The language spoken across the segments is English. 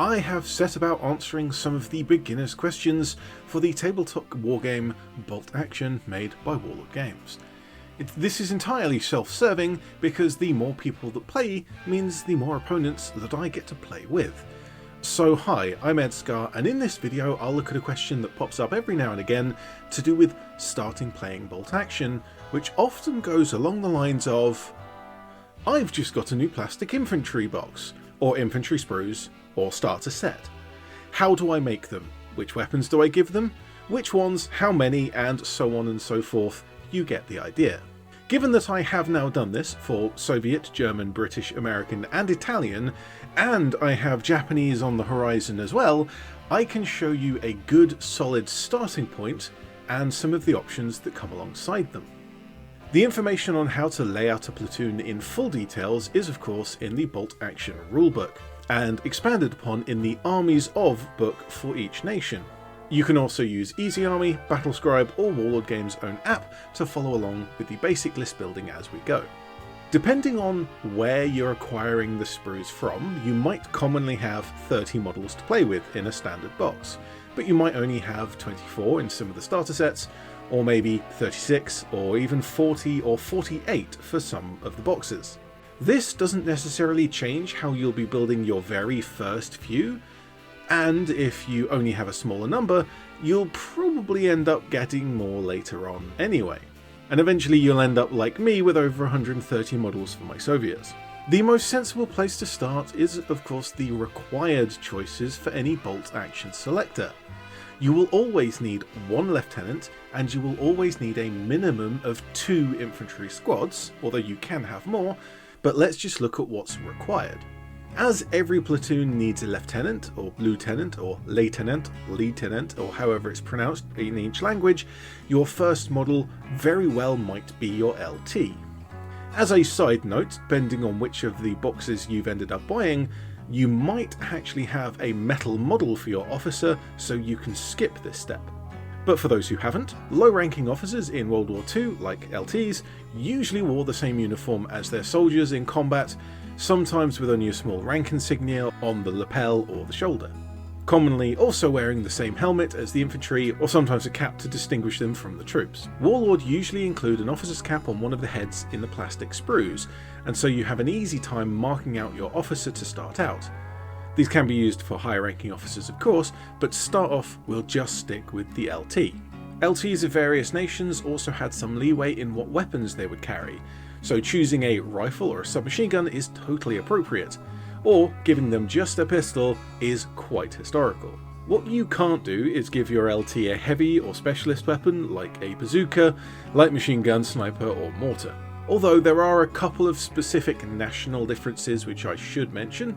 I have set about answering some of the beginner's questions for the tabletop wargame Bolt Action made by Warlord Games. This is entirely self-serving because the more people that play means the more opponents that I get to play with. So hi, I'm ED-SKaR, and in this video I'll look at a question that pops up every now and again to do with starting playing Bolt Action, which often goes along the lines of, I've just got a new plastic infantry box, or infantry sprues, or starter set. How do I make them? Which weapons do I give them? Which ones? How many? And so on and so forth. You get the idea. Given that I have now done this for Soviet, German, British, American and Italian, and I have Japanese on the horizon as well, I can show you a good solid starting point and some of the options that come alongside them. The information on how to lay out a platoon in full details is of course in the Bolt Action rulebook, and expanded upon in the Armies of book for each nation. You can also use Easy Army, Battlescribe or Warlord Games' own app to follow along with the basic list building as we go. Depending on where you're acquiring the sprues from, you might commonly have 30 models to play with in a standard box, but you might only have 24 in some of the starter sets, or maybe 36 or even 40 or 48 for some of the boxes. This doesn't necessarily change how you'll be building your very first few, and if you only have a smaller number, you'll probably end up getting more later on anyway. And eventually you'll end up like me with over 130 models for my Soviets. The most sensible place to start is of course the required choices for any Bolt Action selector. You will always need one lieutenant, and you will always need a minimum of 2 infantry squads, although you can have more, but let's just look at what's required. As every platoon needs a lieutenant, or lieutenant, or lieutenant, or however it's pronounced in each language, your first model very well might be your LT. As a side note, depending on which of the boxes you've ended up buying, you might actually have a metal model for your officer, so you can skip this step. But for those who haven't, low-ranking officers in World War II, like LTs, usually wore the same uniform as their soldiers in combat, sometimes with only a small rank insignia on the lapel or the shoulder. Commonly also wearing the same helmet as the infantry, or sometimes a cap to distinguish them from the troops. Warlord usually include an officer's cap on one of the heads in the plastic sprues, and so you have an easy time marking out your officer to start out. These can be used for higher ranking officers of course, but to start off we'll just stick with the LT. LTs of various nations also had some leeway in what weapons they would carry, so choosing a rifle or a submachine gun is totally appropriate, or giving them just a pistol is quite historical. What you can't do is give your LT a heavy or specialist weapon like a bazooka, light machine gun, sniper or mortar. Although there are a couple of specific national differences which I should mention.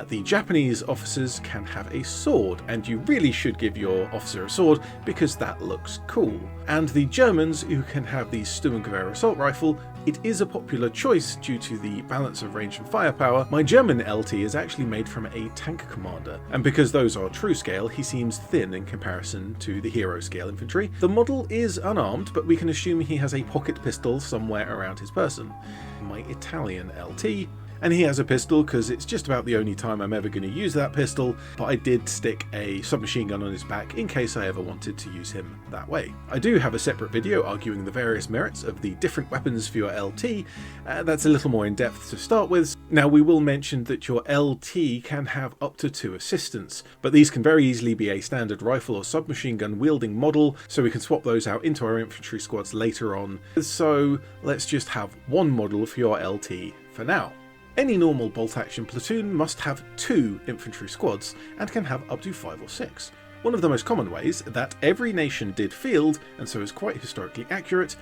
The Japanese officers can have a sword, and you really should give your officer a sword because that looks cool. And the Germans, who can have the Sturmgewehr assault rifle, it is a popular choice due to the balance of range and firepower. My German LT is actually made from a tank commander, and because those are true scale, he seems thin in comparison to the hero scale infantry. The model is unarmed, but we can assume he has a pocket pistol somewhere around his person. My Italian LT, and he has a pistol because it's just about the only time I'm ever going to use that pistol, but I did stick a submachine gun on his back in case I ever wanted to use him that way. I do have a separate video arguing the various merits of the different weapons for your LT, that's a little more in depth to start with. Now we will mention that your LT can have up to 2 assistants, but these can very easily be a standard rifle or submachine gun wielding model, so we can swap those out into our infantry squads later on. So let's just have one model for your LT for now. Any normal Bolt Action platoon must have 2 infantry squads and can have up to 5 or 6. One of the most common ways that every nation did field, and so is quite historically accurate,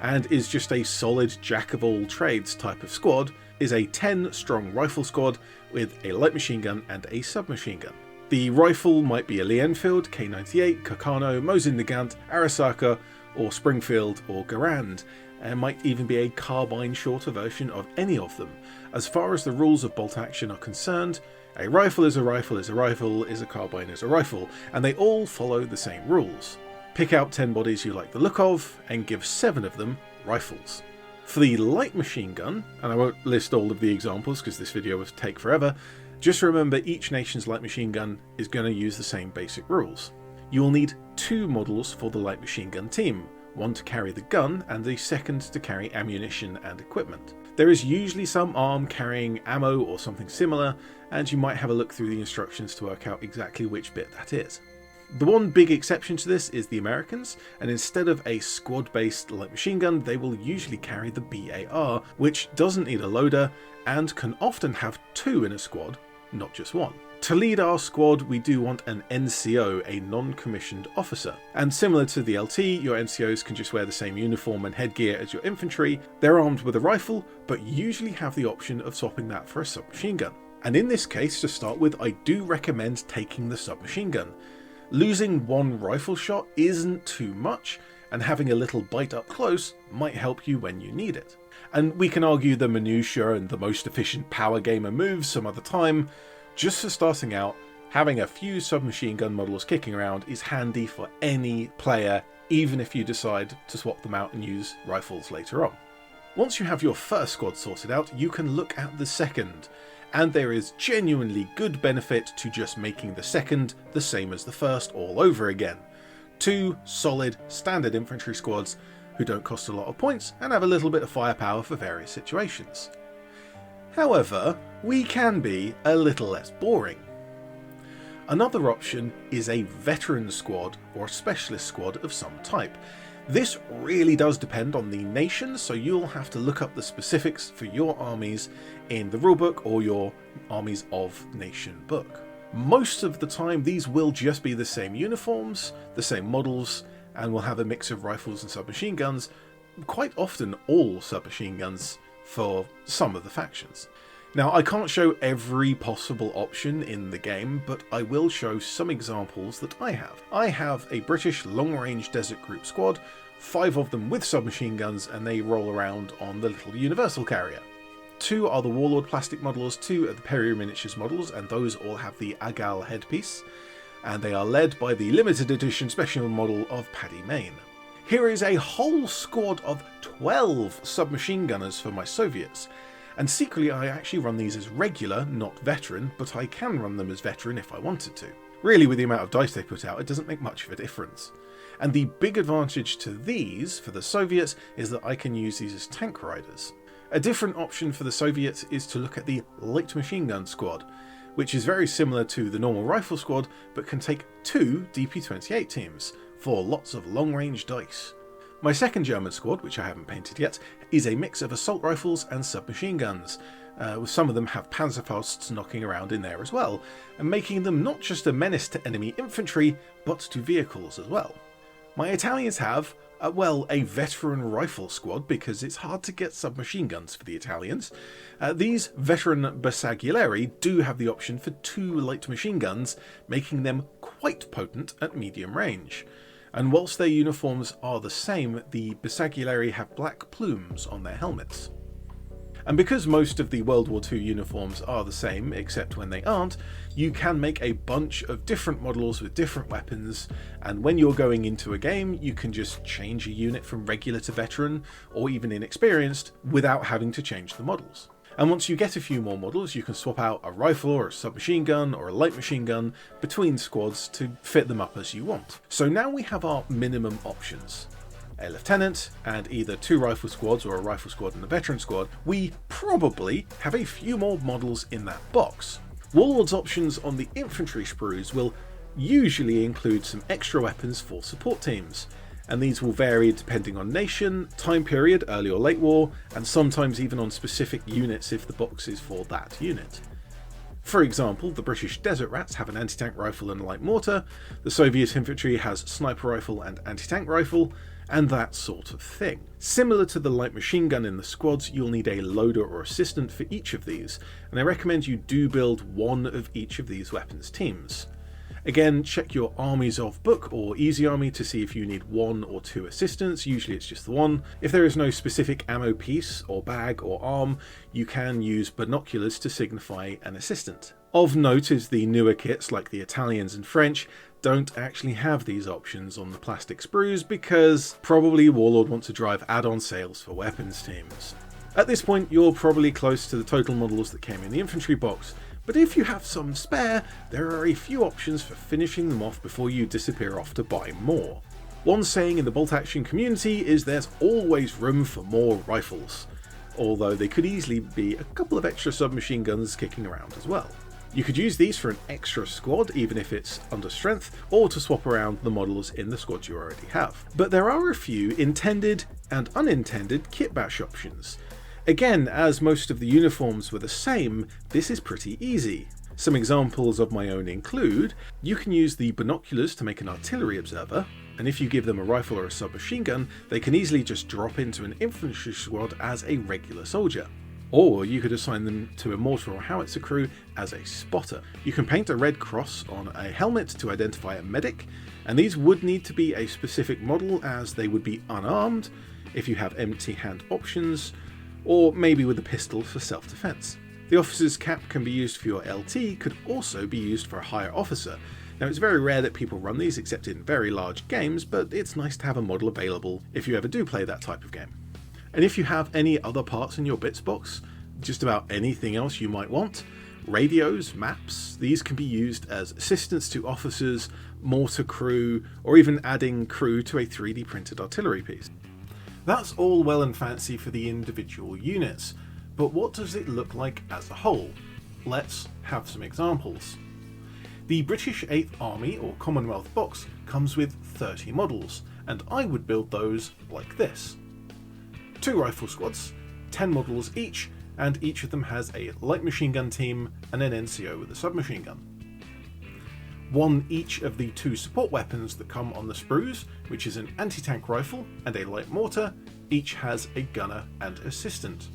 and is just a solid jack of all trades type of squad, is a 10-strong rifle squad with a light machine gun and a submachine gun. The rifle might be a Lee Enfield, K98, Kakano, Mosin Nagant, Arisaka, or Springfield or Garand, and might even be a carbine shorter version of any of them. As far as the rules of Bolt Action are concerned, a rifle is a rifle is a rifle is a carbine is a rifle, and they all follow the same rules. Pick out 10 bodies you like the look of, and give 7 of them rifles. For the light machine gun, and I won't list all of the examples because this video would take forever, Just remember, each nation's light machine gun is going to use the same basic rules. You will need 2 models for the light machine gun team, one to carry the gun and the second to carry ammunition and equipment. There is usually some arm carrying ammo or something similar, and you might have a look through the instructions to work out exactly which bit that is. The one big exception to this is the Americans, and instead of a squad-based light machine gun, they will usually carry the BAR, which doesn't need a loader and can often have 2 in a squad, not just 1. To lead our squad, we do want an NCO, a non-commissioned officer. And similar to the LT, your NCOs can just wear the same uniform and headgear as your infantry. They're armed with a rifle, but usually have the option of swapping that for a submachine gun. And in this case, to start with, I do recommend taking the submachine gun. Losing 1 rifle shot isn't too much, and having a little bite up close might help you when you need it. And we can argue the minutiae and the most efficient power gamer moves some other time. Just for starting out, having a few submachine gun models kicking around is handy for any player, even if you decide to swap them out and use rifles later on. Once you have your first squad sorted out, you can look at the second, and there is genuinely good benefit to just making the second the same as the first all over again. 2 solid standard infantry squads who don't cost a lot of points and have a little bit of firepower for various situations. However, we can be a little less boring. Another option is a veteran squad or a specialist squad of some type. This really does depend on the nation, so you'll have to look up the specifics for your armies in the rulebook or your Armies of Nation book. Most of the time these will just be the same uniforms, the same models, and will have a mix of rifles and submachine guns, quite often all submachine guns for some of the factions. Now, I can't show every possible option in the game, but I will show some examples that I have. I have a British long-range desert group squad, 5 of them with submachine guns, and they roll around on the little universal carrier. 2 are the Warlord plastic models, 2 are the Perry miniatures models, and those all have the Agal headpiece, and they are led by the limited edition special model of Paddy Mayne. Here is a whole squad of 12 submachine gunners for my Soviets, and secretly I actually run these as regular, not veteran, but I can run them as veteran if I wanted to. Really, with the amount of dice they put out, it doesn't make much of a difference. And the big advantage to these, for the Soviets, is that I can use these as tank riders. A different option for the Soviets is to look at the light machine gun squad, which is very similar to the normal rifle squad, but can take 2 DP-28 teams, for lots of long-range dice. My second German squad, which I haven't painted yet, is a mix of assault rifles and submachine guns, with some of them have Panzerfausts knocking around in there as well, and making them not just a menace to enemy infantry, but to vehicles as well. My Italians have, a veteran rifle squad, because it's hard to get submachine guns for the Italians. These veteran Bersaglieri do have the option for 2 light machine guns, making them quite potent at medium range. And whilst their uniforms are the same, the Bersaglieri have black plumes on their helmets. And because most of the World War II uniforms are the same, except when they aren't, you can make a bunch of different models with different weapons, and when you're going into a game, you can just change a unit from regular to veteran, or even inexperienced, without having to change the models. And once you get a few more models, you can swap out a rifle or a submachine gun or a light machine gun between squads to fit them up as you want. So now we have our minimum options. A lieutenant and either 2 rifle squads or a rifle squad and a veteran squad. We probably have a few more models in that box. Warlord's options on the infantry sprues will usually include some extra weapons for support teams, and these will vary depending on nation, time period, early or late war, and sometimes even on specific units if the box is for that unit. For example, the British Desert Rats have an anti-tank rifle and light mortar, the Soviet infantry has sniper rifle and anti-tank rifle, and that sort of thing. Similar to the light machine gun in the squads, you'll need a loader or assistant for each of these, and I recommend you do build 1 of each of these weapons teams. Again, check your Armies of book or Easy Army to see if you need 1 or 2 assistants. Usually it's just the 1. If there is no specific ammo piece or bag or arm, you can use binoculars to signify an assistant. Of note is the newer kits like the Italians and French don't actually have these options on the plastic sprues because probably Warlord wants to drive add-on sales for weapons teams. At this point you're probably close to the total models that came in the infantry box, But if you have some spare, there are a few options for finishing them off before you disappear off to buy more. One saying in the bolt action community is there's always room for more rifles, although they could easily be a couple of extra submachine guns kicking around as well. You could use these for an extra squad, even if it's under strength, or to swap around the models in the squads you already have. But there are a few intended and unintended kit bash options. Again, as most of the uniforms were the same, this is pretty easy. Some examples of my own include, you can use the binoculars to make an artillery observer, and if you give them a rifle or a submachine gun, they can easily just drop into an infantry squad as a regular soldier. Or you could assign them to a mortar or howitzer crew as a spotter. You can paint a red cross on a helmet to identify a medic, and these would need to be a specific model as they would be unarmed if you have empty hand options, or maybe with a pistol for self-defense. The officer's cap can be used for your LT, could also be used for a higher officer. Now it's very rare that people run these except in very large games, but it's nice to have a model available if you ever do play that type of game. And if you have any other parts in your bits box, just about anything else you might want, radios, maps, these can be used as assistants to officers, mortar crew, or even adding crew to a 3D printed artillery piece. That's all well and fancy for the individual units, but what does it look like as a whole? Let's have some examples. The British 8th Army or Commonwealth box comes with 30 models, and I would build those like this. 2 rifle squads, 10 models each, and each of them has a light machine gun team and an NCO with a submachine gun. 1 each of the 2 support weapons that come on the sprues, which is an anti-tank rifle and a light mortar, each has a gunner and assistant.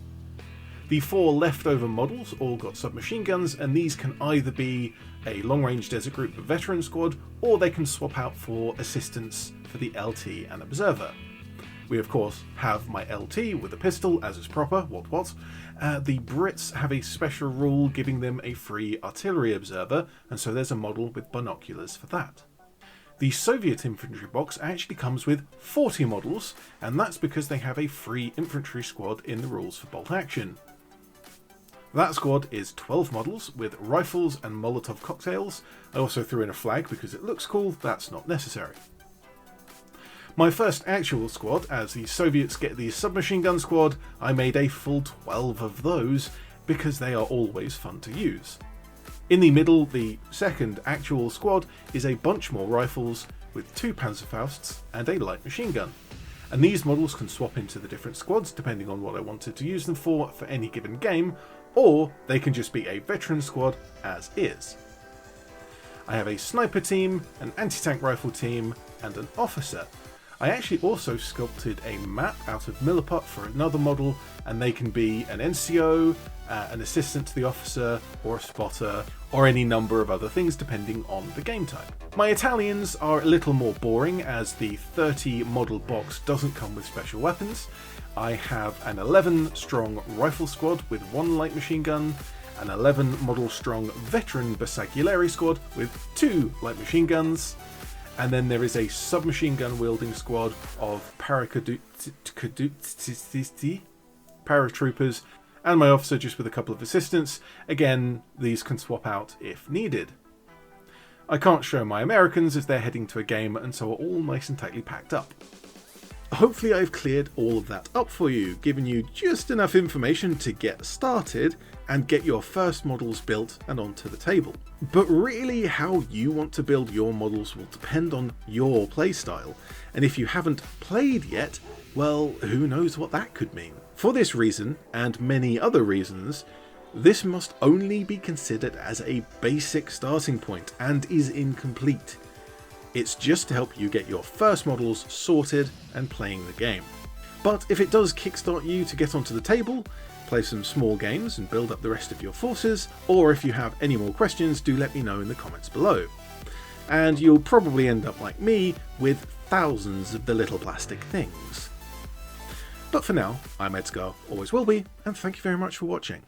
The 4 leftover models all got submachine guns, and these can either be a long-range desert group veteran squad, or they can swap out for assistants for the LT and observer. We of course have my LT with a pistol, as is proper, what. The Brits have a special rule giving them a free artillery observer, and so there's a model with binoculars for that. The Soviet infantry box actually comes with 40 models, and that's because they have a free infantry squad in the rules for bolt action. That squad is 12 models with rifles and Molotov cocktails. I also threw in a flag because it looks cool, that's not necessary. My first actual squad, as the Soviets get the submachine gun squad, I made a full 12 of those because they are always fun to use. In the middle, the second actual squad is a bunch more rifles with 2 Panzerfausts and a light machine gun. And these models can swap into the different squads depending on what I wanted to use them for any given game, or they can just be a veteran squad as is. I have a sniper team, an anti-tank rifle team, and an officer. I actually also sculpted a map out of Milliput for another model, and they can be an NCO, an assistant to the officer, or a spotter, or any number of other things depending on the game type. My Italians are a little more boring as the 30 model box doesn't come with special weapons. I have an 11 strong rifle squad with 1 light machine gun, an 11 model strong veteran Bersaglieri squad with 2 light machine guns, and then there is a submachine gun wielding squad of paratroopers, and my officer just with a couple of assistants. Again, these can swap out if needed. I can't show my Americans as they're heading to a game and so are all nice and tightly packed up. Hopefully I've cleared all of that up for you, giving you just enough information to get started and get your first models built and onto the table. But really how you want to build your models will depend on your playstyle, and if you haven't played yet, well, who knows what that could mean. For this reason, and many other reasons, this must only be considered as a basic starting point and is incomplete. It's just to help you get your first models sorted and playing the game. But if it does kickstart you to get onto the table, play some small games and build up the rest of your forces, or if you have any more questions, do let me know in the comments below. And you'll probably end up like me with thousands of the little plastic things. But for now, I'm ED-SKaR, always will be, and thank you very much for watching.